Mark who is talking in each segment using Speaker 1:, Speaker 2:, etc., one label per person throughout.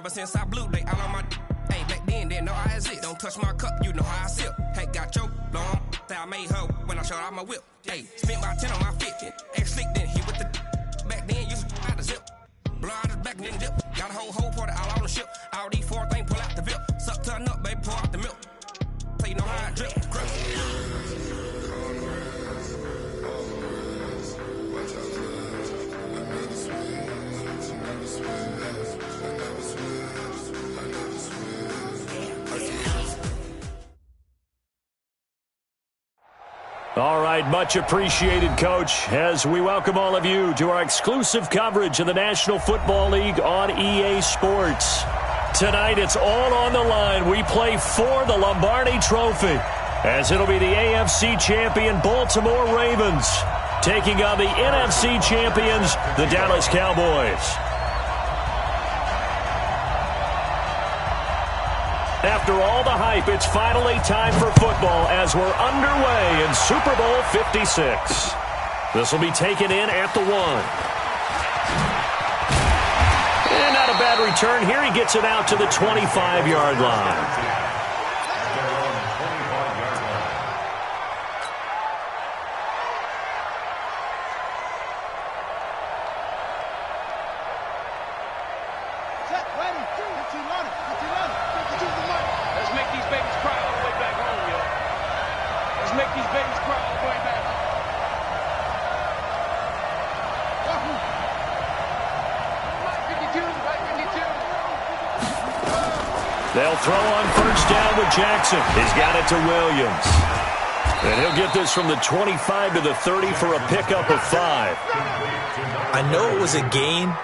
Speaker 1: Ever since I blew, they all on my hey, back then, didn't know I exist. Don't touch my cup, you know how I sip. Hey, got your long, that I made her when I showed out my whip. Hey, spent about 10 on my fit. Ex-slick, then hit with the back then, used to out the zip. Blow out his back, then dip. Got a whole party all on the ship. All these four things, pull out the VIP. Suck to a nut, baby, pour out the milk. So you know how I drip.
Speaker 2: All right, much appreciated, Coach, as we welcome all of you to our exclusive coverage of the National Football League on EA Sports. Tonight, it's all on the line. We play for the Lombardi Trophy, as it'll be the AFC champion Baltimore Ravens taking on the NFC champions, the Dallas Cowboys. After all the hype, it's finally time for football as we're underway in Super Bowl 56. This will be taken in at the 1. And not a bad return here. He gets it out to the 25-yard line. They'll throw on first down with Jackson. He's got it to Williams. And he'll get this from the 25 to the 30 for a pickup of 5.
Speaker 3: I know it was a gain,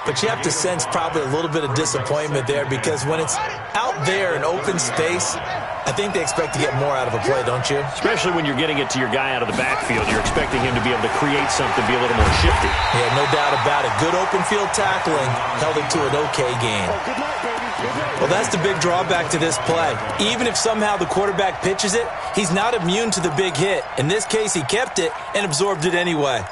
Speaker 3: but you have to sense probably a little bit of disappointment there because when it's out there in open space, I think they expect to get more out of a play, don't you?
Speaker 2: Especially when you're getting it to your guy out of the backfield. You're expecting him to be able to create something, be a little more shifty.
Speaker 3: Yeah, no doubt about it. Good open field tackling held him to an okay gain. Well, that's the big drawback to this play. Even if somehow the quarterback pitches it, he's not immune to the big hit. In this case, he kept it and absorbed it anyway.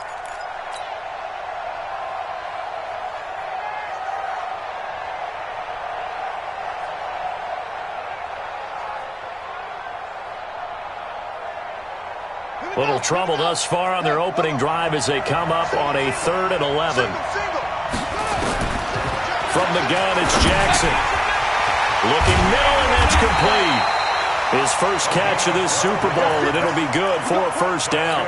Speaker 2: Little trouble thus far on their opening drive as they come up on a 3rd and 11. From the gun, it's Jackson. Looking middle, and that's complete. His first catch of this Super Bowl, and it'll be good for a first down.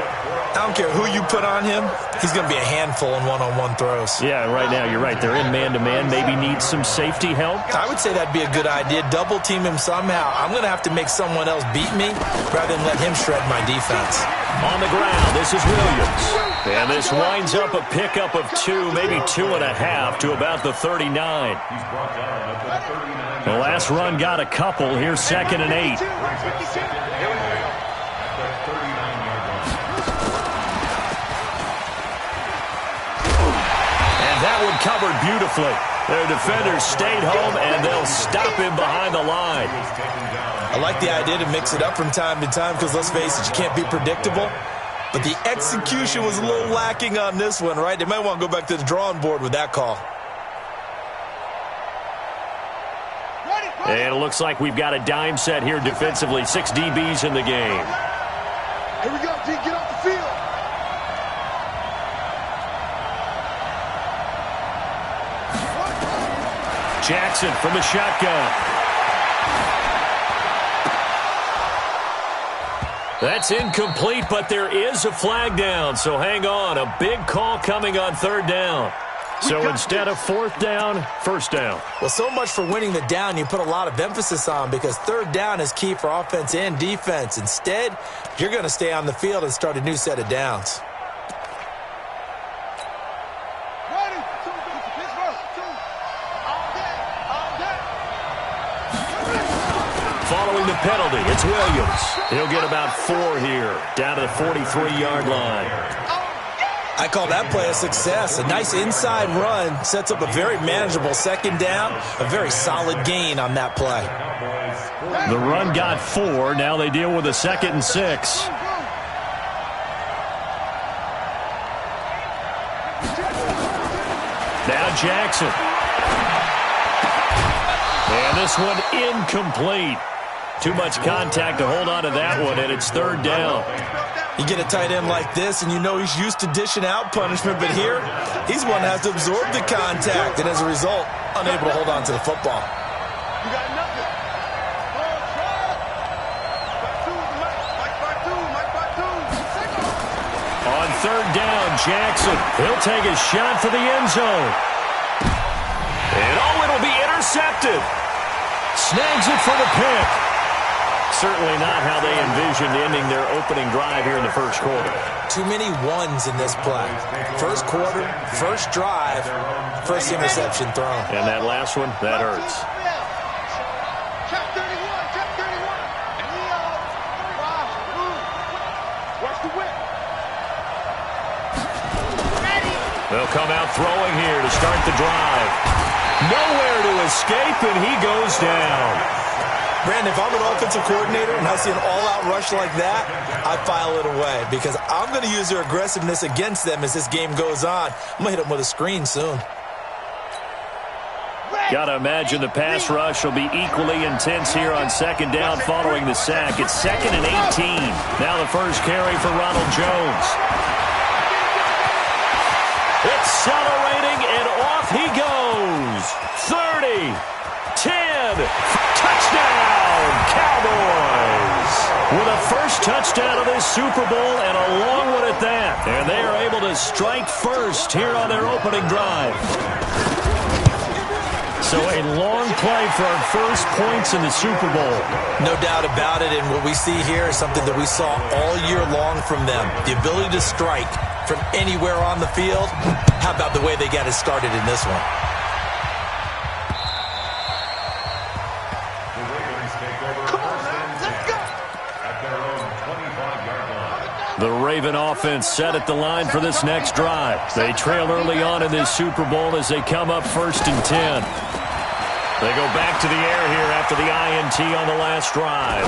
Speaker 3: I don't care who you put on him. He's going to be a handful in one-on-one throws.
Speaker 2: Yeah, right now, you're right. They're in man-to-man. Maybe need some safety help.
Speaker 3: I would say that'd be a good idea. Double team him somehow. I'm going to have to make someone else beat me rather than let him shred my defense.
Speaker 2: On the ground, this is Williams. And this winds up a pickup of 2, maybe 2.5 to about the 39. The last run got a couple. Here's 2nd and 8. And that one covered beautifully. Their defenders stayed home, and they'll stop him behind the line.
Speaker 3: I like the idea to mix it up from time to time because, let's face it, you can't be predictable. But the execution was a little lacking on this one, right? They might want to go back to the drawing board with that call.
Speaker 2: And it looks like we've got a dime set here defensively. 6 DBs in the game.
Speaker 4: Here we go, D. Get off the field.
Speaker 2: Jackson from the shotgun. That's incomplete, but there is a flag down, so hang on. A big call coming on 3rd down. So instead of 4th down, 1st down.
Speaker 3: Well, so much for winning the down you put a lot of emphasis on because 3rd down is key for offense and defense. Instead, you're going to stay on the field and start a new set of downs.
Speaker 2: Following the penalty, it's Williams. He'll get about 4 here, down to the 43-yard line.
Speaker 3: I call that play a success. A nice inside run sets up a very manageable 2nd down, a very solid gain on that play.
Speaker 2: The run got 4. Now they deal with a 2nd and 6. Now Jackson. And this one incomplete. Too much contact to hold on to that one, and it's third down.
Speaker 3: You get a tight end like this, and you know he's used to dishing out punishment, but here, he's one that has to absorb the contact, and as a result, unable to hold on to the football.
Speaker 4: You got nothing.
Speaker 2: On third down, Jackson. He'll take a shot for the end zone. And it'll be intercepted. Snags it for the pick. Certainly not how they envisioned ending their opening drive here in the first quarter.
Speaker 3: Too many ones in this play. First quarter, first drive, first interception thrown.
Speaker 2: And that last one, that hurts.
Speaker 4: Check 31, check 31. Watch the whip.
Speaker 2: They'll come out throwing here to start the drive. Nowhere to escape, and he goes down.
Speaker 3: Brandon, if I'm an offensive coordinator and I see an all-out rush like that, I file it away because I'm going to use their aggressiveness against them as this game goes on. I'm going to hit them with a screen soon.
Speaker 2: Got to imagine the pass rush will be equally intense here on second down following the sack. It's 2nd and 18. Now the first carry for Ronald Jones. Accelerating, and off he goes. 30, 10, touchdown, Cowboys! With a first touchdown of this Super Bowl and a long one at that. And they are able to strike first here on their opening drive. So a long play for our first points in the Super Bowl.
Speaker 3: No doubt about it, and what we see here is something that we saw all year long from them. The ability to strike from anywhere on the field. How about the way they got it started in this one?
Speaker 2: The Raven offense set at the line for this next drive. They trail early on in this Super Bowl as they come up 1st and 10. They go back to the air here after the INT on the last drive.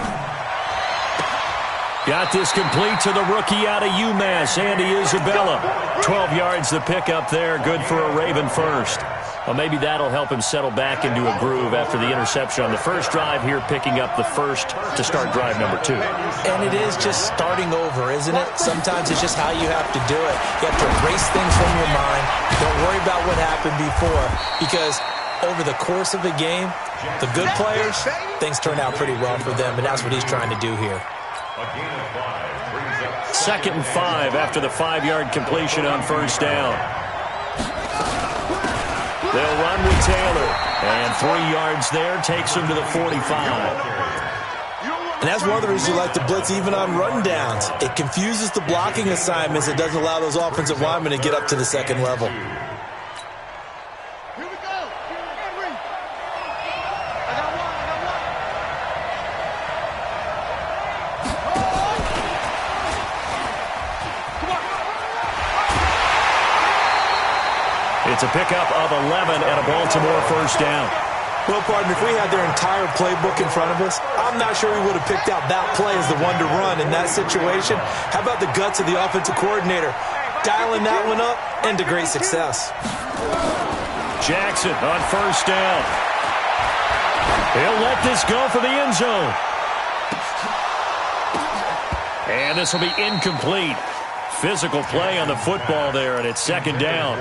Speaker 2: Got this complete to the rookie out of UMass, Andy Isabella. 12 yards the pickup there, good for a Raven first. Well, maybe that'll help him settle back into a groove after the interception on the first drive here, picking up the first to start drive number 2.
Speaker 3: And it is just starting over, isn't it? Sometimes it's just how you have to do it. You have to erase things from your mind. Don't worry about what happened before, because over the course of the game, the good players, things turn out pretty well for them, and that's what he's trying to do here.
Speaker 2: 2nd and 5 after the 5-yard completion on first down. They'll run with Taylor, and 3 yards there takes him to the 45.
Speaker 3: And that's one of the reasons you like to blitz even on rundowns. It confuses the blocking assignments. It doesn't allow those offensive linemen to get up to the second level.
Speaker 2: It's a pickup of 11 and a Baltimore first down.
Speaker 3: Well, partner, if we had their entire playbook in front of us, I'm not sure we would have picked out that play as the one to run in that situation. How about the guts of the offensive coordinator? Dialing that one up into great success.
Speaker 2: Jackson on first down. He'll let this go for the end zone. And this will be incomplete. Physical play on the football there, and it's second down.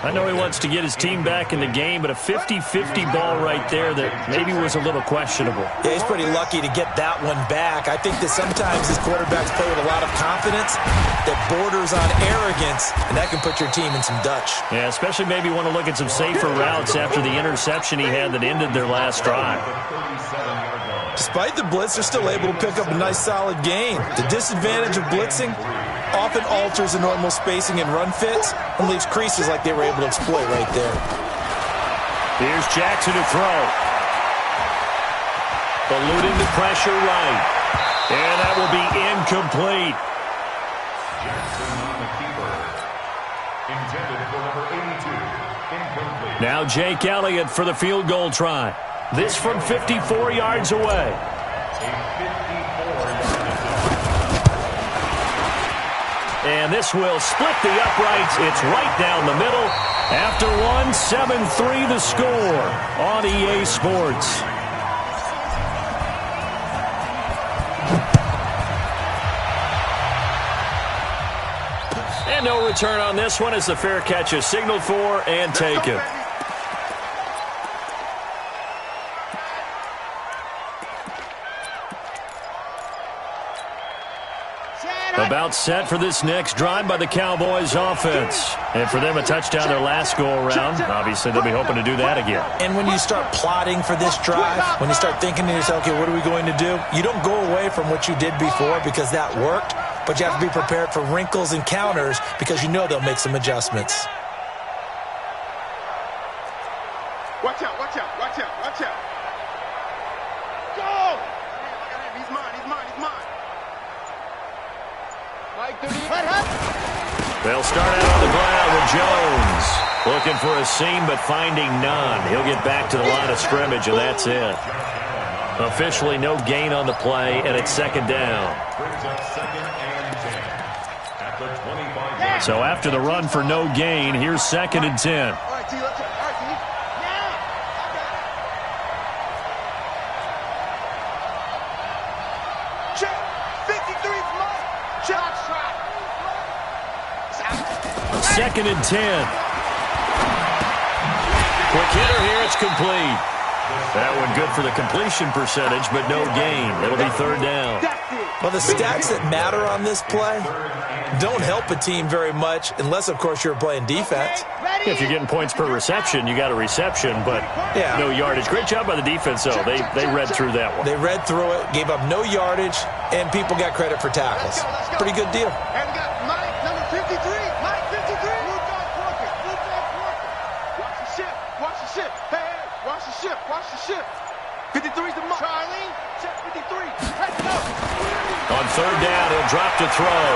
Speaker 2: I know he wants to get his team back in the game, but a 50-50 ball right there that maybe was a little questionable.
Speaker 3: Yeah, he's pretty lucky to get that one back. I think that sometimes his quarterbacks play with a lot of confidence that borders on arrogance, and that can put your team in some Dutch.
Speaker 2: Yeah, especially maybe want to look at some safer routes after the interception he had that ended their last drive.
Speaker 3: Despite the blitz, they're still able to pick up a nice solid gain. The disadvantage of blitzing often alters the normal spacing and run fits and leaves creases like they were able to exploit right there.
Speaker 2: Here's Jackson to throw. Eluding the pressure right. And that will be incomplete. Now Jake Elliott for the field goal try. This from 54 yards away. And And this will split the uprights. It's right down the middle. After one, 7-3 the score on EA Sports. And no return on this one as the fair catch is signaled for and taken. About set for this next drive by the Cowboys offense. And for them, a touchdown their last go-around. Obviously, they'll be hoping to do that again.
Speaker 3: And when you start plotting for this drive, when you start thinking to yourself, okay, what are we going to do? You don't go away from what you did before because that worked, but you have to be prepared for wrinkles and counters because you know they'll make some adjustments.
Speaker 4: Watch out, watch out, watch out, watch out. Go! He's mine, he's mine, he's mine.
Speaker 2: They'll start out on the ground with Jones. Looking for a seam, but finding none. He'll get back to the line of scrimmage, and that's it. Officially no gain on the play, and it's second down. So after the run for no gain, here's 2nd and 10.
Speaker 4: All right, T, let's go. All right, T. Now! Check! 53's mine! Check! Shot!
Speaker 2: 2nd and 10. Quick hitter here, it's complete. That one good for the completion percentage, but no gain. It'll be 3rd down.
Speaker 3: Well, the stats that matter on this play don't help a team very much unless, of course, you're playing defense.
Speaker 2: If you're getting points per reception, you got a reception, but no yardage. Great job by the defense, though. They read through that one.
Speaker 3: They read through it, gave up no yardage, and people got credit for tackles. Pretty good deal.
Speaker 4: And we got Mike, number 53. Mike, 53. Blue dog working. Blue dog working. Watch the ship. Watch the ship. Hey, hey. Watch the ship. Watch the ship. 53's the mark. Charlie, check 53. Let's go.
Speaker 2: On 3rd down, he'll drop to throw.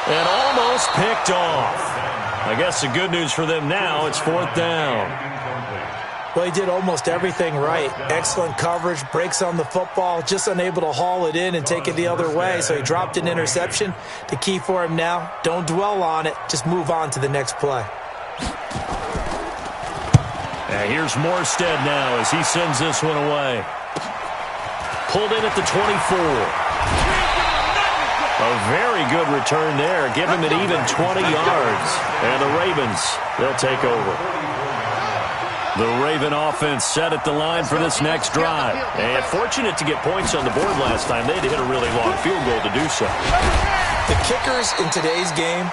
Speaker 2: And almost picked off. I guess the good news for them now, it's 4th down.
Speaker 3: Well, he did almost everything right. Excellent coverage, breaks on the football, just unable to haul it in and take it the other way. So he dropped an interception. The key for him now, don't dwell on it. Just move on to the next play.
Speaker 2: Here's Morstead now as he sends this one away. Pulled in at the 24. A very good return there. Give him an even 20 yards. And the Ravens, they'll take over. The Raven offense set at the line for this next drive. And fortunate to get points on the board last time. They had to hit a really long field goal to do so.
Speaker 3: The kickers in today's game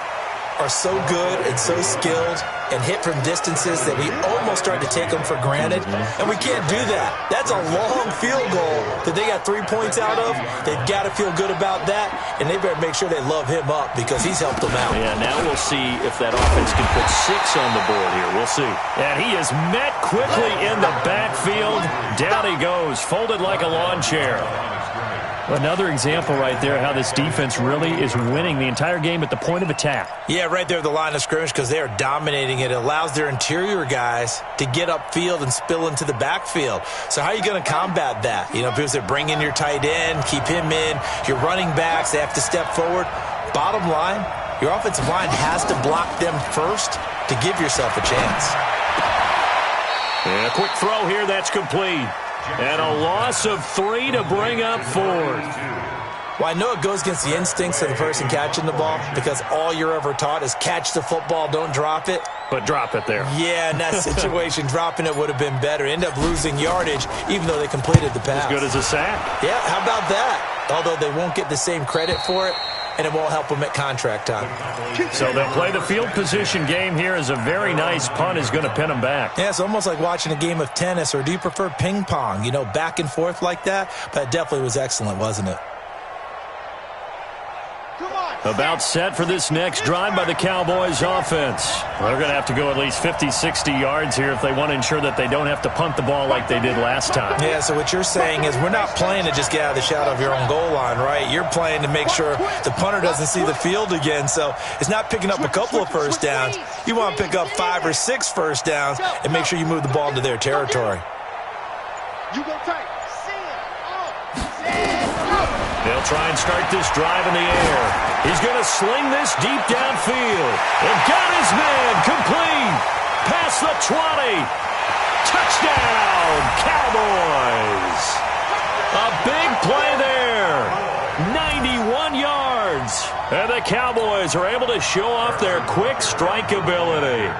Speaker 3: are so good and so skilled and hit from distances that we almost start to take them for granted, and we can't do that. That's a long field goal that they got 3 points out of. They've got to feel good about that, and they better make sure they love him up because he's helped them out.
Speaker 2: Yeah, now we'll see if that offense can put 6 on the board here. We'll see. And he is met quickly in the backfield. Down he goes, folded like a lawn chair. Another example right there how this defense really is winning the entire game at the point of attack.
Speaker 3: Yeah, right there at the line of scrimmage because they are dominating it. It allows their interior guys to get upfield and spill into the backfield. So how are you going to combat that? You know, people say bring in your tight end, keep him in. Your running backs, they have to step forward. Bottom line, your offensive line has to block them first to give yourself a chance.
Speaker 2: And a quick throw here, that's complete. And a loss of 3 to bring up 4th.
Speaker 3: Well, I know it goes against the instincts of the person catching the ball because all you're ever taught is catch the football, don't drop it.
Speaker 2: But drop it there.
Speaker 3: Yeah, in that situation, dropping it would have been better. End up losing yardage even though they completed the pass.
Speaker 2: As good as a sack.
Speaker 3: Yeah, how about that? Although they won't get the same credit for it, and it won't help them at contract time.
Speaker 2: So they'll play the field position game here as a very nice punt is going to pin them back.
Speaker 3: Yeah, it's almost like watching a game of tennis, or do you prefer ping pong? You know, back and forth like that? But it definitely was excellent, wasn't it?
Speaker 2: About set for this next drive by the Cowboys offense. They're going to have to go at least 50, 60 yards here if they want to ensure that they don't have to punt the ball like they did last time.
Speaker 3: Yeah, so what you're saying is we're not playing to just get out of the shadow of your own goal line, right? You're playing to make sure the punter doesn't see the field again. So it's not picking up a couple of first downs. You want to pick up 5 or 6 first downs and make sure you move the ball into their territory.
Speaker 4: You go tight.
Speaker 2: They'll try and start this drive in the air. He's going to sling this deep downfield. And got his man complete. Past the 20. Touchdown, Cowboys. A big play there. 91 yards. And the Cowboys are able to show off their quick strike ability.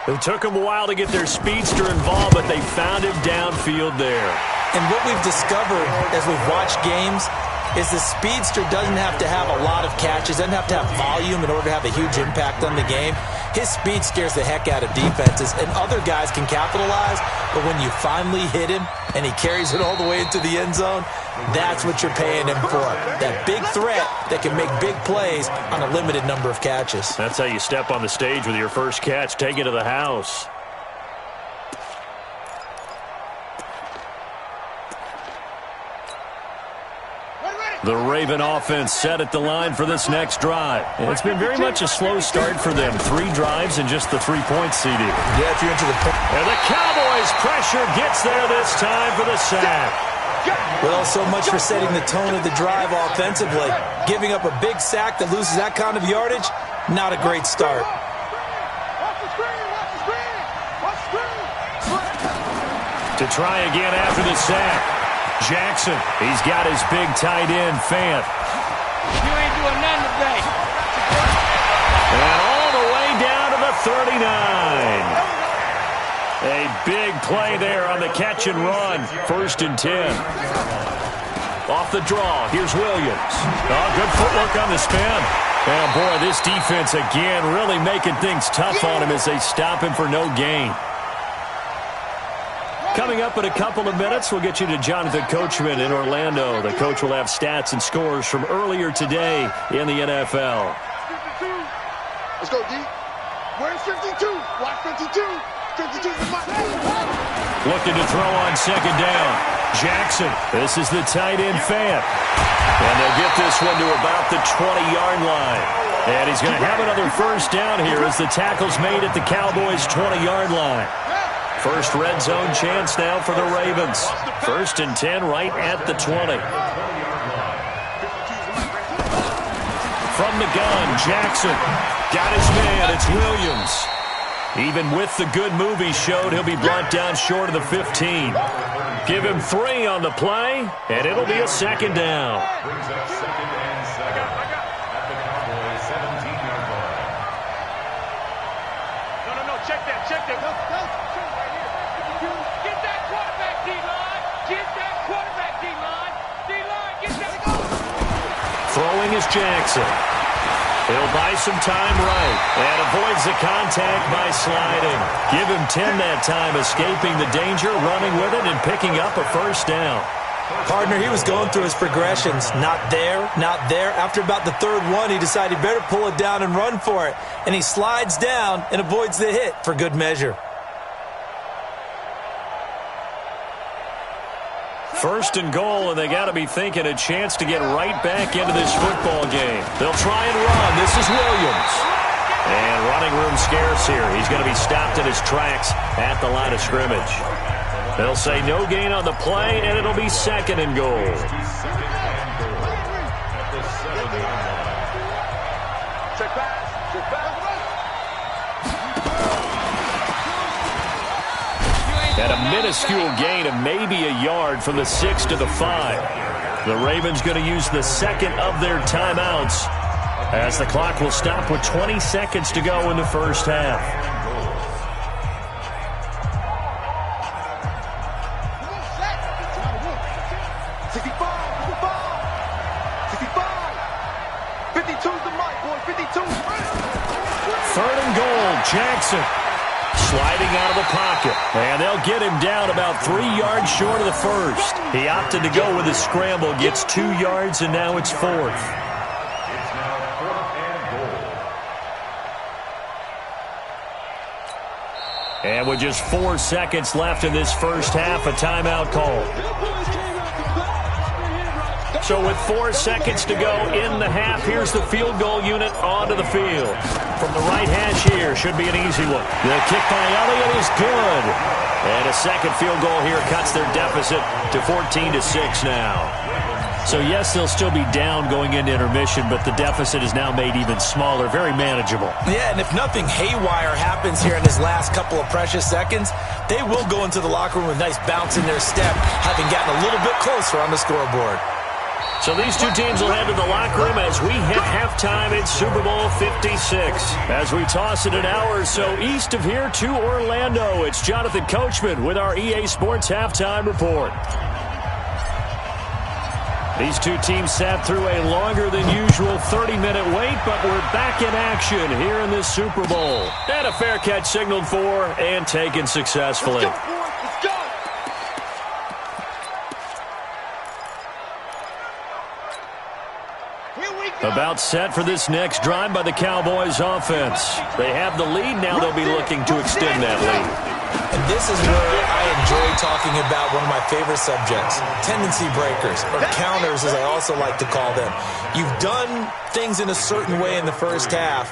Speaker 2: It took them a while to get their speedster involved, but they found him downfield there.
Speaker 3: And what we've discovered as we've watched games is the speedster doesn't have to have a lot of catches, doesn't have to have volume in order to have a huge impact on the game. His speed scares the heck out of defenses, and other guys can capitalize, but when you finally hit him and he carries it all the way into the end zone, that's what you're paying him for. That big threat that can make big plays on a limited number of catches.
Speaker 2: That's how you step on the stage with your first catch. Take it to the house. The Raven offense set at the line for this next drive. It's been very much a slow start for them. 3 drives and just the 3-point CD.
Speaker 3: Yeah, if you're into the...
Speaker 2: And the Cowboys pressure gets there this time for the sack.
Speaker 3: Well, so much for setting the tone of the drive offensively. Giving up a big sack that loses that kind of yardage, not a great start.
Speaker 2: To try again after the sack. Jackson, he's got his big tight end, Fant.
Speaker 5: You ain't doing nothing today.
Speaker 2: And all the way down to the 39. A big play there on the catch and run. 1st and 10. Off the draw, here's Williams. Oh, good footwork on the spin. And boy, this defense again really making things tough on him as they stop him for no gain. Coming up in a couple of minutes, we'll get you to Jonathan Coachman in Orlando. The coach will have stats and scores from earlier today in the NFL.
Speaker 4: 52. Let's go, D. Where's 52? Watch 52. 52 is my...
Speaker 2: Looking to throw on second down. Jackson, this is the tight end, Fant. And they'll get this one to about the 20-yard line. And he's going to have another first down here as the tackle's made at the Cowboys' 20-yard line. First red zone chance now for the Ravens. 1st and 10 right at the 20. From the gun, Jackson. Got his man, it's Williams. Even with the good move he showed, he'll be brought down short of the 15. Give him 3 on the play, and it'll be a second down.
Speaker 6: Brings up 2nd and 7 at the Cowboys' 17-yard line.
Speaker 4: No, check that.
Speaker 5: Get that quarterback, D-line. Get that quarterback, D-line. D-line, get that.
Speaker 2: Throwing is Jackson. He'll buy some time right and avoids the contact by sliding. Give him 10 that time, escaping the danger, running with it, and picking up a first down.
Speaker 3: Partner, he was going through his progressions. Not there, not there. After about the 3rd one, he decided he better pull it down and run for it. And he slides down and avoids the hit for good measure.
Speaker 2: 1st and goal, and they got to be thinking a chance to get right back into this football game. They'll try and run. This is Williams. And running room scarce here. He's going to be stopped in his tracks at the line of scrimmage. They'll say no gain on the play, and it'll be 2nd and goal.
Speaker 6: 2nd and goal at the 7-yard line.
Speaker 4: Check back.
Speaker 2: And a minuscule gain of maybe a yard from the 6 to the 5. The Ravens going to use the 2nd of their timeouts as the clock will stop with 20 seconds to go in the first half. Third and goal, Jackson. Sliding out of the pocket. And they'll get him down about 3 yards short of the first. He opted to go with his scramble, gets 2 yards, and now it's 4th.
Speaker 6: It's now 4th and goal.
Speaker 2: And with just 4 seconds left in this first half, a timeout call. So with 4 seconds to go in the half, here's the field goal unit onto the field. From the right hash here, should be an easy one. The kick by Elliott is good. And a second field goal here cuts their deficit to 14-6 now. So, yes, they'll still be down going into intermission, but the deficit is now made even smaller, very manageable.
Speaker 3: Yeah, and if nothing haywire happens here in his last couple of precious seconds, they will go into the locker room with a nice bounce in their step, having gotten a little bit closer on the scoreboard.
Speaker 2: So these two teams will head to the locker room as we hit halftime in Super Bowl 56. As we toss it an hour or so east of here to Orlando, it's Jonathan Coachman with our EA Sports Halftime Report. These two teams sat through a longer than usual 30-minute wait, but we're back in action here in this Super Bowl. And a fair catch signaled for and taken successfully.
Speaker 4: Let's go, boys. Let's go. Here we go.
Speaker 2: About set for this next drive by the Cowboys offense. They have the lead. Now they'll be looking to extend that lead.
Speaker 3: And this is where I enjoy talking about one of my favorite subjects, tendency breakers, or counters as I also like to call them. You've done things in a certain way in the first half,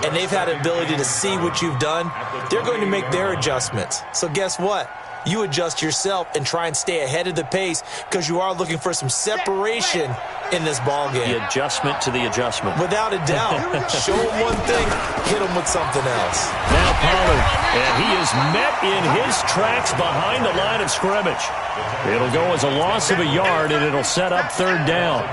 Speaker 3: and they've had an ability to see what you've done. They're going to make their adjustments. So guess what? You adjust yourself and try and stay ahead of the pace because you are looking for some separation in this ball game.
Speaker 2: The adjustment to the adjustment.
Speaker 3: Without a doubt. Show them one thing, hit them with something else.
Speaker 2: Now Pollard, and he is met in his tracks behind the line of scrimmage. It'll go as a loss of a yard, and it'll set up third down.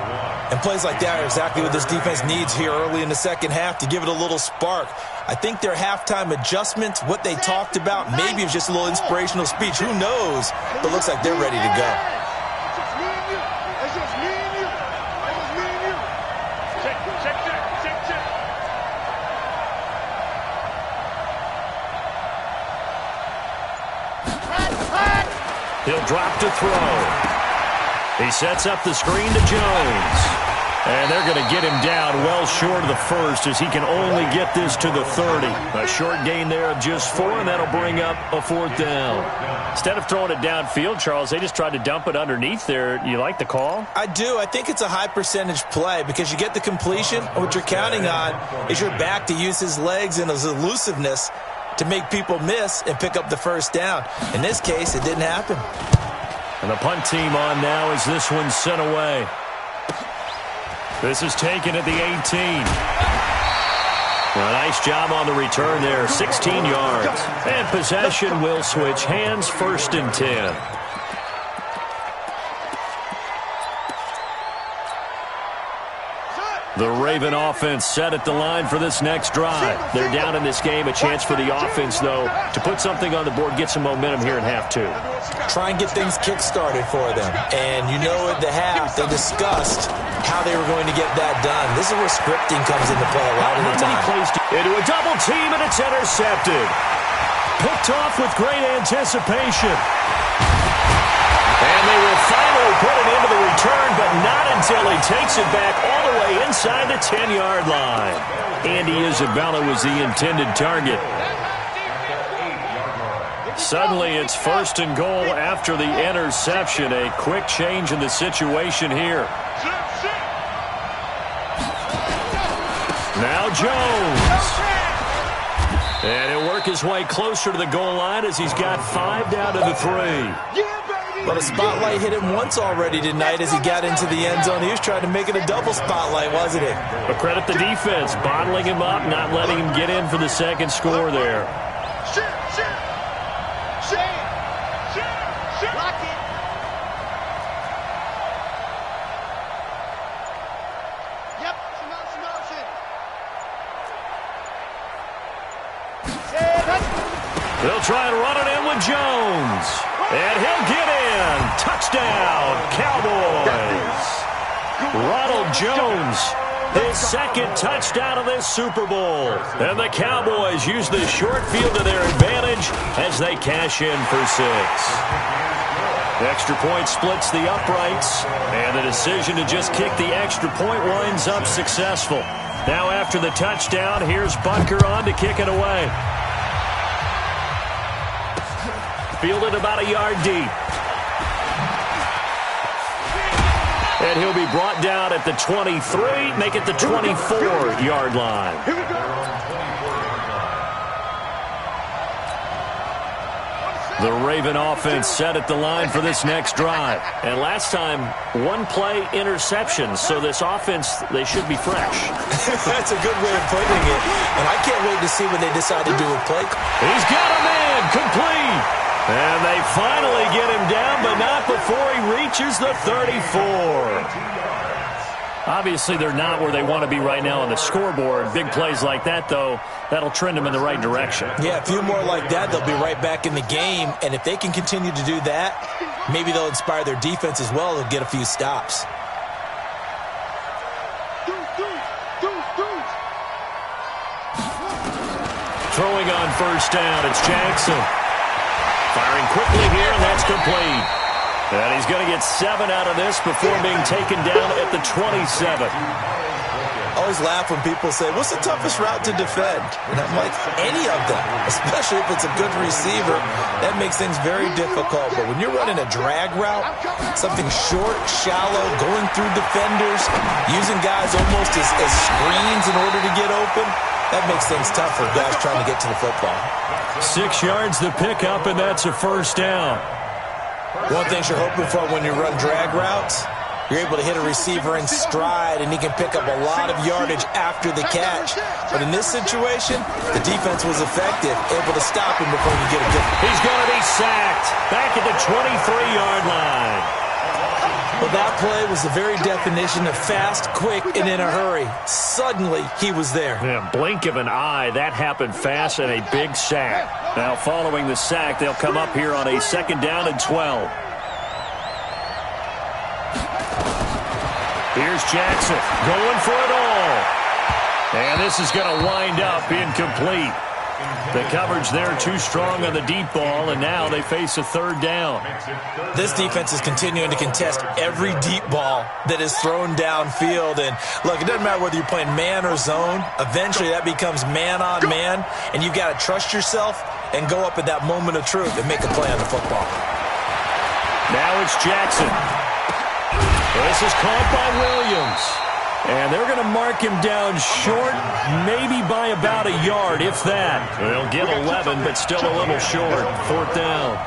Speaker 3: And plays like that are exactly what this defense needs here early in the second half to give it a little spark. I think their halftime adjustments, what they talked about, maybe it's just a little inspirational speech. Who knows? But looks like they're ready to go.
Speaker 4: It's just me and you. It's just me and you. It's just me and you. Check.
Speaker 2: He'll drop to throw. He sets up the screen to Jones. And they're going to get him down well short of the first as he can only get this to the 30. A short gain there of just 4, and that'll bring up a fourth down. Instead of throwing it downfield, Charles, they just tried to dump it underneath there. You like the call?
Speaker 3: I do. I think it's a high percentage play because you get the completion. And what you're counting on is your back to use his legs and his elusiveness to make people miss and pick up the first down. In this case, it didn't happen.
Speaker 2: And the punt team on now as this one's sent away. This is taken at the 18. A nice job on the return there, 16 yards. And possession will switch hands, 1st and 10. The Raven offense set at the line for this next drive. They're down in this game. A chance for the offense, though, to put something on the board, get some momentum here in half 2.
Speaker 3: Try and get things kick-started for them. And you know at the half, they discussed how they were going to get that done. This is where scripting comes into play a lot of the time.
Speaker 2: Into a double team, and it's intercepted. Picked off with great anticipation. And they will finally put it into the return, but not until he takes it back all the way inside the 10-yard line. Andy Isabella was the intended target. Suddenly, it's 1st and goal after the interception. A quick change in the situation here. Now Jones. And he'll work his way closer to the goal line as he's got 5 down to the 3.
Speaker 3: But a spotlight hit him once already tonight as he got into the end zone. He was trying to make it a double spotlight, wasn't he?
Speaker 2: But credit the defense, bottling him up, not letting him get in for the second score there.
Speaker 4: Lock it. Yep, motion.
Speaker 2: They'll try and run it in with Jones. And he'll get in. Touchdown, Cowboys. Ronald Jones, his second touchdown of this Super Bowl. And the Cowboys use the short field to their advantage as they cash in for 6. The extra point splits the uprights, and the decision to just kick the extra point winds up successful. Now after the touchdown, here's Butker on to kick it away. Fielded about a yard deep. And he'll be brought down at the 23, make it the 24-yard line. The Raven offense set at the line for this next drive. And last time, one play interception. So this offense, they should be fresh.
Speaker 3: That's a good way of putting it. And I can't wait to see what they decide to do with play.
Speaker 2: He's got a man, complete. And they finally get him down, but not before he reaches the 34. Obviously, they're not where they want to be right now on the scoreboard. Big plays like that, though, that'll trend them in the right direction.
Speaker 3: Yeah, a few more like that, they'll be right back in the game. And if they can continue to do that, maybe they'll inspire their defense as well. They'll get a few stops.
Speaker 2: Throwing on first down, it's Jackson. Firing quickly here, and that's complete. And he's going to get 7 out of this before being taken down at the 27.
Speaker 3: I always laugh when people say, what's the toughest route to defend? And I'm like, any of them, especially if it's a good receiver. That makes things very difficult. But when you're running a drag route, something short, shallow, going through defenders, using guys almost as screens in order to get open, that makes things tough for guys trying to get to the football.
Speaker 2: 6 yards the pickup, and that's a first down.
Speaker 3: One thing you're hoping for when you run drag routes, you're able to hit a receiver in stride, and he can pick up a lot of yardage after the catch. But in this situation, the defense was effective, able to stop him before he get a good.
Speaker 2: He's going to be sacked back at the 23-yard line.
Speaker 3: Well, that play was the very definition of fast, quick, and in a hurry. Suddenly, he was there.
Speaker 2: Yeah, blink of an eye, that happened fast, and a big sack. Now, following the sack, they'll come up here on a 2nd down and 12. Here's Jackson going for it all. And this is going to wind up incomplete. The coverage there too strong on the deep ball, and now they face a 3rd down.
Speaker 3: This defense is continuing to contest every deep ball that is thrown downfield. And, look, it doesn't matter whether you're playing man or zone. Eventually that becomes man-on-man, and you've got to trust yourself and go up at that moment of truth and make a play on the football.
Speaker 2: Now it's Jackson. This is caught by Williams. And they're going to mark him down short, maybe by about a yard, if that. They'll get 11, but still a little short. 4th down.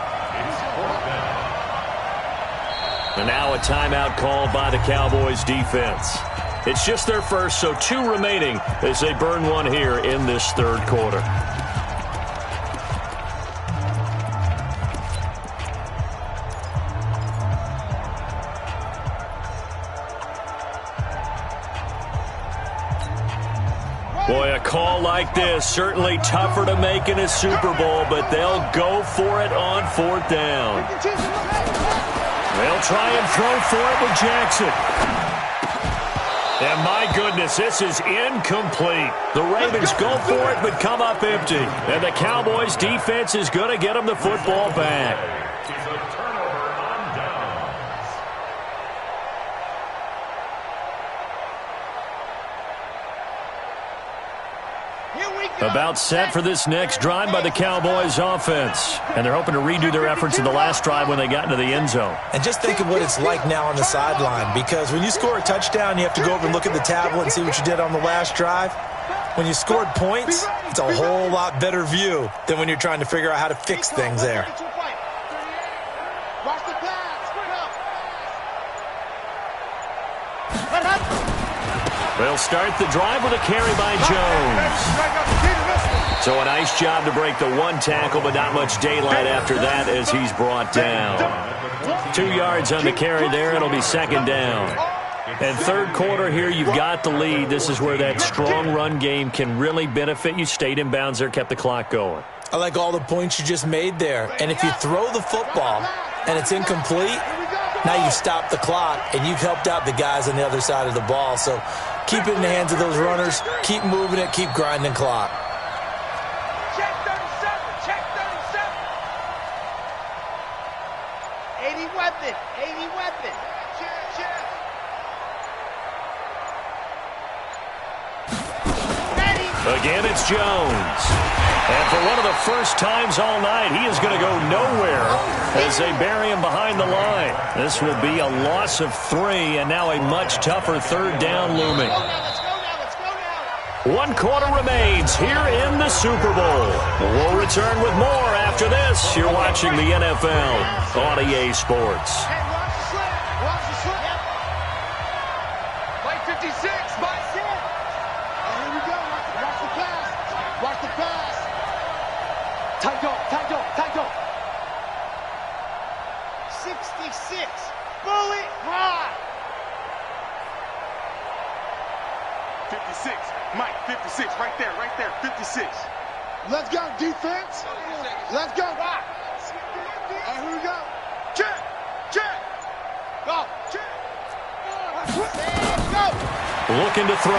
Speaker 2: And now a timeout called by the Cowboys defense. It's just their first, so 2 remaining as they burn one here in this 3rd quarter. Boy, a call like this, certainly tougher to make in a Super Bowl, but they'll go for it on 4th down. They'll try and throw for it with Jackson. And my goodness, this is incomplete. The Ravens go for it, but come up empty. And the Cowboys defense is going to get them the football back. About set for this next drive by the Cowboys offense. And they're hoping to redo their efforts in the last drive when they got into the end zone.
Speaker 3: And just think of what it's like now on the sideline, because when you score a touchdown, you have to go over and look at the tablet and see what you did on the last drive. When you scored points, it's a whole lot better view than when you're trying to figure out how to fix things there.
Speaker 2: They'll start the drive with a carry by Jones. So a nice job to break the 1 tackle, but not much daylight after that as he's brought down. 2 yards on the carry there. It'll be 2nd down. And 3rd quarter here, you've got the lead. This is where that strong run game can really benefit you. Stayed in bounds there, kept the clock going.
Speaker 3: I like all the points you just made there. And if you throw the football and it's incomplete, now you've stopped the clock and you've helped out the guys on the other side of the ball. So keep it in the hands of those runners. Keep moving it. Keep grinding clock.
Speaker 5: Check 37. Check 37. 80 weapon. 80 weapon. Check.
Speaker 2: Again, it's Jones. And for one of the first times all night, he is going to go nowhere as they bury him behind the line. This will be a loss of 3, and now a much tougher 3rd down looming.
Speaker 5: Let's go now.
Speaker 2: 1 quarter remains here in the Super Bowl. We'll return with more after After this, you're watching the NFL on EA Sports.
Speaker 4: Hey, watch the slip. Watch the slip. Yep.
Speaker 5: Play 56, Mike.
Speaker 4: And here we go. Watch the pass. Watch the pass.
Speaker 5: Tight go, tight go, tight go.
Speaker 4: 66. Bullet high. 56. Mike, 56. Right there, 56. Let's go, defense. Let's go. Rock. And here we go. Check. Check. Go. Check. Go.
Speaker 2: Looking to throw.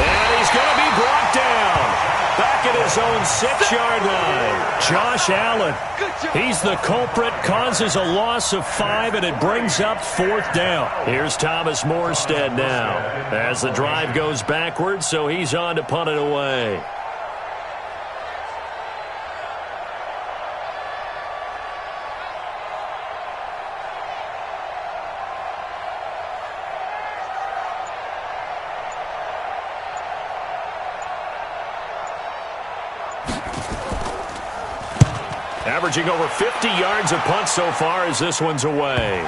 Speaker 2: And he's going to be brought down. Back at his own 6-yard line. Josh Allen. He's the culprit, causes a loss of 5, and it brings up 4th down. Here's Thomas Morstead now as the drive goes backwards, so he's on to punt it away. Averaging over 50 yards a punt so far as this one's away.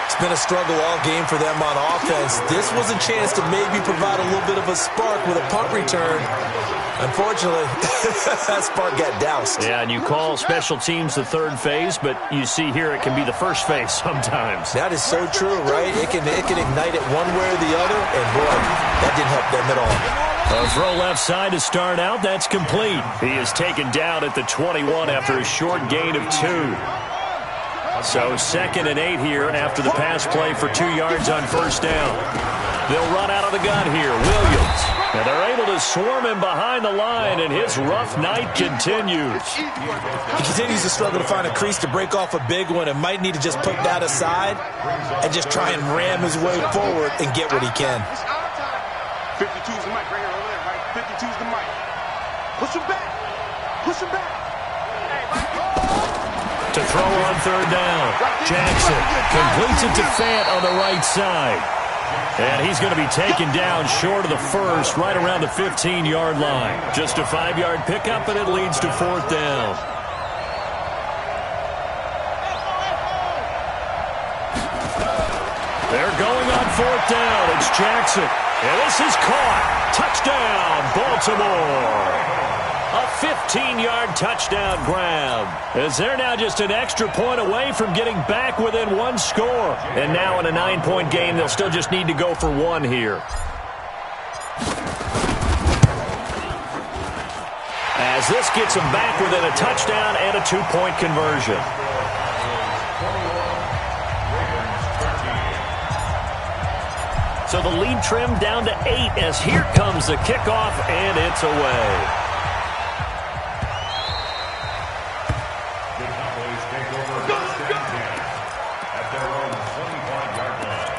Speaker 3: It's been a struggle all game for them on offense. This was a chance to maybe provide a little bit of a spark with a punt return. Unfortunately, that spark got doused.
Speaker 2: Yeah, and you call special teams the third phase, but you see here it can be the first phase sometimes.
Speaker 3: That is so true, right? It can ignite it one way or the other, and boy, that didn't help them at all.
Speaker 2: A throw left side to start out. That's complete. He is taken down at the 21 after a short gain of 2. So 2nd and 8 here after the pass play for 2 yards on 1st down. They'll run out of the gun here. Williams. And they're able to swarm him behind the line, and his rough night continues.
Speaker 3: He continues to struggle to find a crease to break off a big one and might need to just put that aside and just try and ram his way forward and get what he can.
Speaker 4: 52's the mic right here, over there, right? 52's the mic. Push him back. Push him back.
Speaker 2: To throw on 3rd down. Jackson completes it to Fant on the right side. And he's going to be taken down short of the first, right around the 15-yard line. Just a 5-yard pickup, and it leads to 4th down. They're going on 4th down. It's Jackson. And this is caught. Touchdown, Baltimore. A 15-yard touchdown grab. As they're now just an extra point away from getting back within 1 score. And now in a 9-point game, they'll still just need to go for 1 here. As this gets them back within a touchdown and a 2-point conversion. So the lead trimmed down to 8 as here comes the kickoff, and it's away.
Speaker 6: The Cowboys take over 1st and 10 at their own 25-yard line.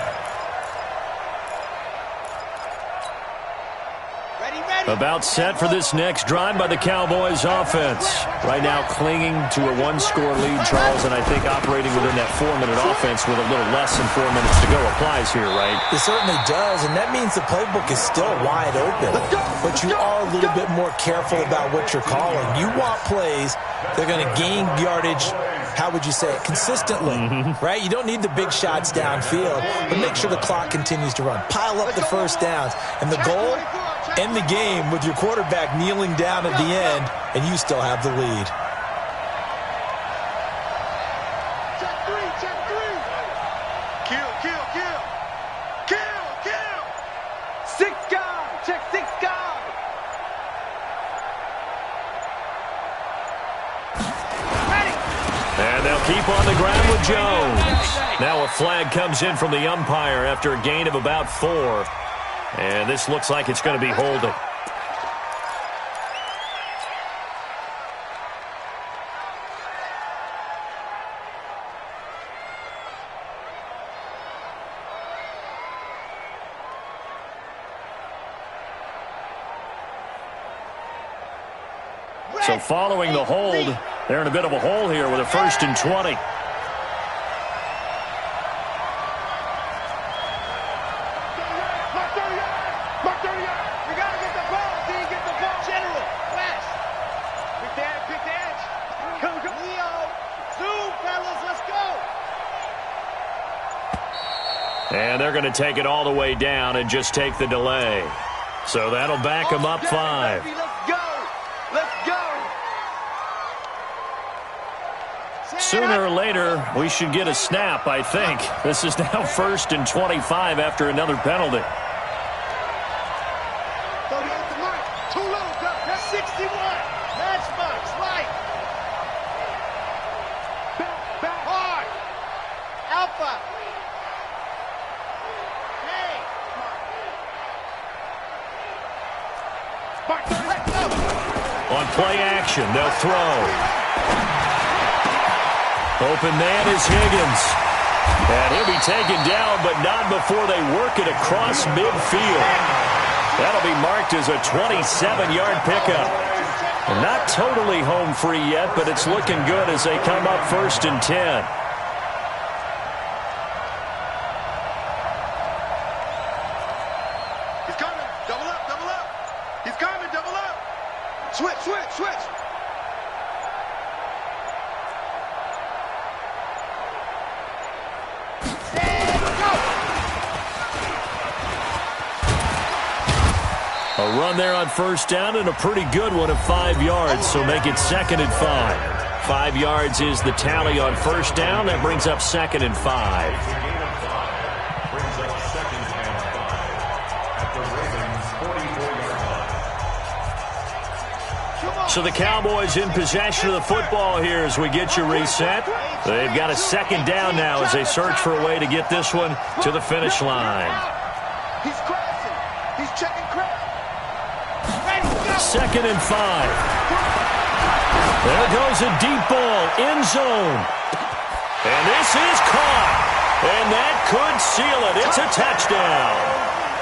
Speaker 2: About set for this next drive by the Cowboys offense. Right now clinging to a 1-score lead, Charles, and I think operating within that 4-minute offense with a little less than 4 minutes to go applies here, right?
Speaker 3: It certainly does, and that means the playbook is still wide open. But you are a little bit more careful about what you're calling. You want plays that are going to gain yardage, how would you say it, consistently, right? You don't need the big shots downfield, but make sure the clock continues to run. Pile up the first downs, and the goal, end the game with your quarterback kneeling down at the end, and you still have the lead.
Speaker 4: Check 3, check 3. Kill, kill, kill. Kill, kill.
Speaker 5: 6 guard, check 6 guard.
Speaker 2: And they'll keep on the ground with Jones. Now a flag comes in from the umpire after a gain of about 4. And this looks like it's going to be holding. So following the hold, they're in a bit of a hole here with a 1st and 20. And they're going to take it all the way down and just take the delay. So that'll back them up 5.
Speaker 4: Let's go. Let's go.
Speaker 2: Sooner or later, we should get a snap, I think. This is now 1st and 25 after another penalty.
Speaker 4: 38 to Mike. Too low, go. That's 61. Matchbox, right. Back. Hard. Alpha. Hey. Mark. Let's go.
Speaker 2: On play action, they'll throw. Open man is Higgins. And he'll be taken down, but not before they work it across midfield. That'll be marked as a 27-yard pickup. Not totally home free yet, but it's looking good as they come up 1st and 10.
Speaker 4: He's coming. Double up, double up. He's coming, double up. Switch, switch, switch.
Speaker 2: A run there on 1st down and a pretty good one of 5 yards, so make it 2nd and 5. 5 yards is the tally on 1st down. That brings up 2nd and 5.
Speaker 6: Brings up 2nd and 5 at the Ravens' 44-yard line.
Speaker 2: So the Cowboys in possession of the football here as we get you reset. They've got a 2nd down now as they search for a way to get this one to the finish line.
Speaker 4: He's crashing. He's checking crash.
Speaker 2: 2nd and 5. There goes a deep ball, end zone. And this is caught. And that could seal it. It's a touchdown.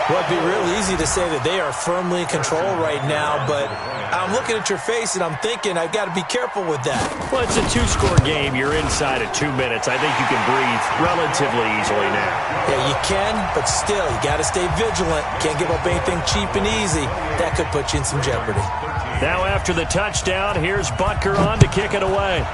Speaker 3: Well, it'd be real easy to say that they are firmly in control right now, but I'm looking at your face and I'm thinking I've got to be careful with that.
Speaker 2: Well, it's a 2-score game. You're inside of 2 minutes. I think you can breathe relatively easily now.
Speaker 3: Yeah, you can, but still, you got to stay vigilant. Can't give up anything cheap and easy. That could put you in some jeopardy.
Speaker 2: Now after the touchdown, here's Butker on to kick it away.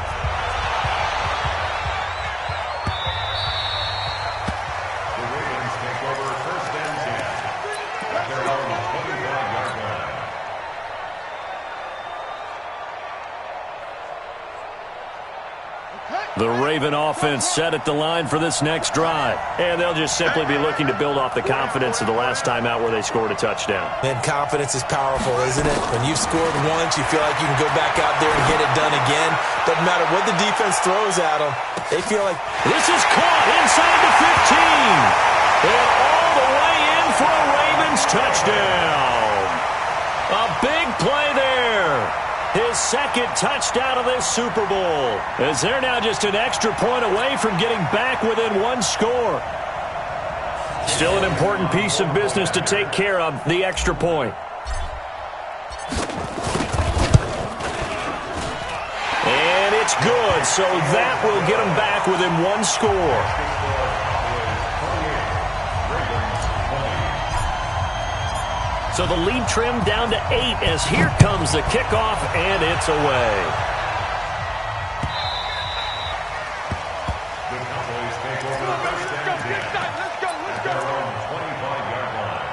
Speaker 2: The Raven offense set at the line for this next drive. And they'll just simply be looking to build off the confidence of the last time out where they scored a touchdown.
Speaker 3: And confidence is powerful, isn't it? When you've scored once, you feel like you can go back out there and get it done again. Doesn't matter what the defense throws at them. They feel like...
Speaker 2: This is caught inside the 15. And all the way in for a Ravens touchdown. A big play there. His 2nd touchdown of this Super Bowl, as they're now just an extra point away from getting back within 1 score. Still an important piece of business to take care of, the extra point. And it's good, so that will get them back within 1 score. So the lead trimmed down to 8 as here comes the kickoff, and it's away.
Speaker 6: The Cowboys take over 1st and 10 at their own 25-yard line.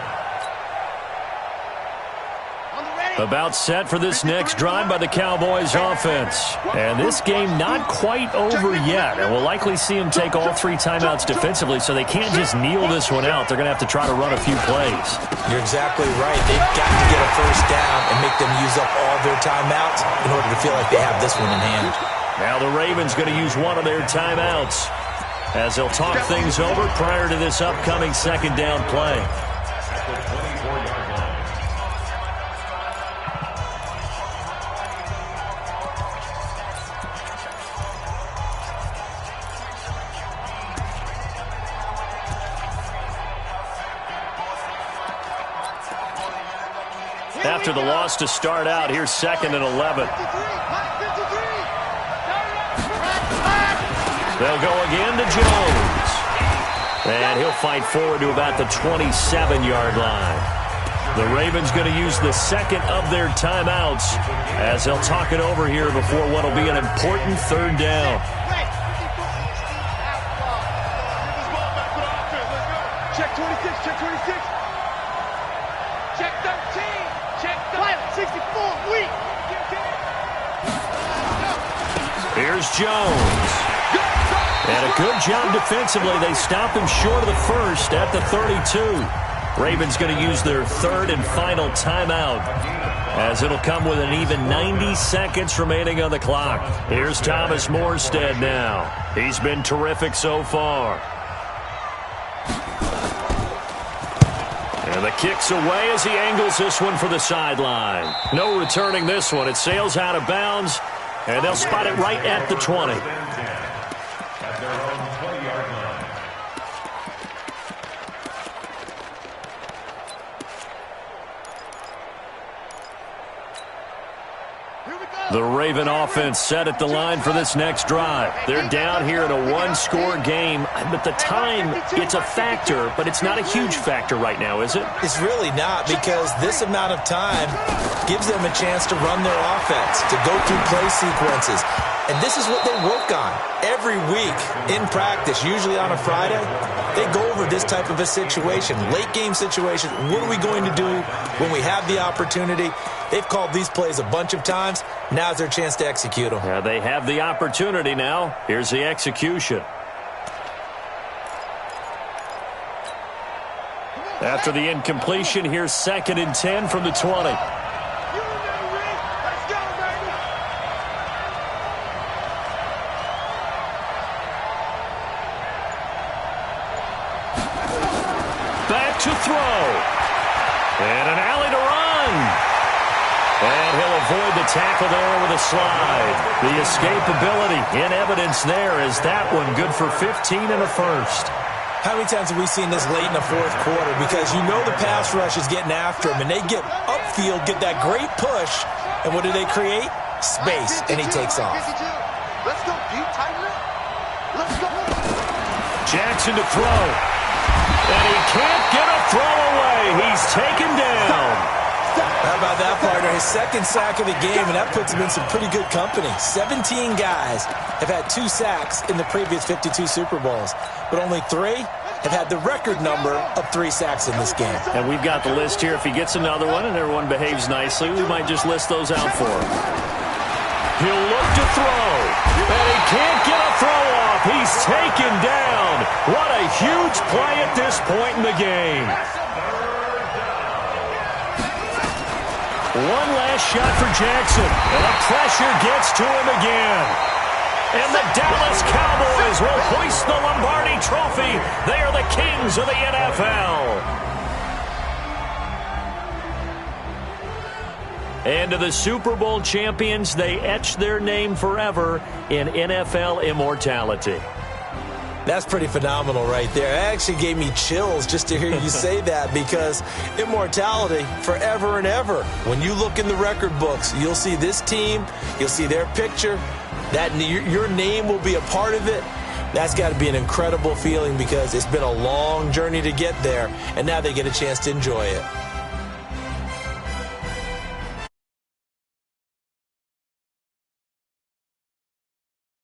Speaker 2: About set for this next drive by the Cowboys offense. And this game not quite over yet. And we'll likely see them take all 3 timeouts defensively, so they can't just kneel this one out. They're going to have to try to run a few plays.
Speaker 3: You're exactly right. They've got to get a 1st down and make them use up all their timeouts in order to feel like they have this one in hand.
Speaker 2: Now the Ravens going to use one of their timeouts as they'll talk things over prior to this upcoming 2nd down play.
Speaker 6: At the 24-yard line.
Speaker 2: After the loss to start out, here's 2nd and 11. They'll go again to Jones. And he'll fight forward to about the 27-yard line. The Ravens going to use the 2nd of their timeouts as they'll talk it over here before what will be an important 3rd down.
Speaker 4: Check 26, check 26.
Speaker 5: Check 13. Check
Speaker 4: 64, weak.
Speaker 2: Here's Jones. And a good job defensively. They stop him short of the first at the 32. Ravens going to use their third and final timeout, as it'll come with an even 90 seconds remaining on the clock. Here's Thomas Morstead now. He's been terrific so far. And the kick's away as he angles this one for the sideline. No returning this one. It sails out of bounds, and they'll spot it right at the 20.
Speaker 6: At their own 20-yard line.
Speaker 2: The Raven offense set at the line for this next drive. They're down here in a one-score game, but the time, it's a factor, but it's not a huge factor right now, is it?
Speaker 3: It's really not, because this amount of time gives them a chance to run their offense, to go through play sequences. And this is what they work on every week in practice, usually on a Friday. They go over this type of a situation, late game situation. What are we going to do when we have the opportunity? They've called these plays a bunch of times. Now's their chance to execute them.
Speaker 2: Yeah, they have the opportunity now. Here's the execution. After the incompletion, here's 2nd and 10 from the 20. Back to throw. And an alley to run. And he'll avoid the tackle there with a slide. The escapability in evidence there is that one good for 15 and a first.
Speaker 3: How many times have we seen this late in the fourth quarter? Because you know the pass rush is getting after him, and they get upfield, get that great push, and what do they create? Space, and he takes off.
Speaker 4: Let's go, deep, tighten up. Let's go.
Speaker 2: Jackson to throw. And he can't get a throw away. He's taken down.
Speaker 3: How about that, partner? His second sack of the game, and that puts him in some pretty good company. 17 guys have had 2 sacks in the previous 52 Super Bowls, but only 3 have had the record number of 3 sacks in this game.
Speaker 2: And we've got the list here. If he gets another one and everyone behaves nicely, we might just list those out for him. He'll look to throw, and he can't get a throw off. He's taken down. What a huge play at this point in the game. One last shot for Jackson, and the pressure gets to him again. And the Dallas Cowboys will hoist the Lombardi Trophy. They are the kings of the NFL. And to the Super Bowl champions, they etch their name forever in NFL immortality.
Speaker 3: That's pretty phenomenal right there. It actually gave me chills just to hear you say that, because immortality forever and ever. When you look in the record books, you'll see this team, you'll see their picture, that your name will be a part of it. That's got to be an incredible feeling, because it's been a long journey to get there, and now they get a chance to enjoy it.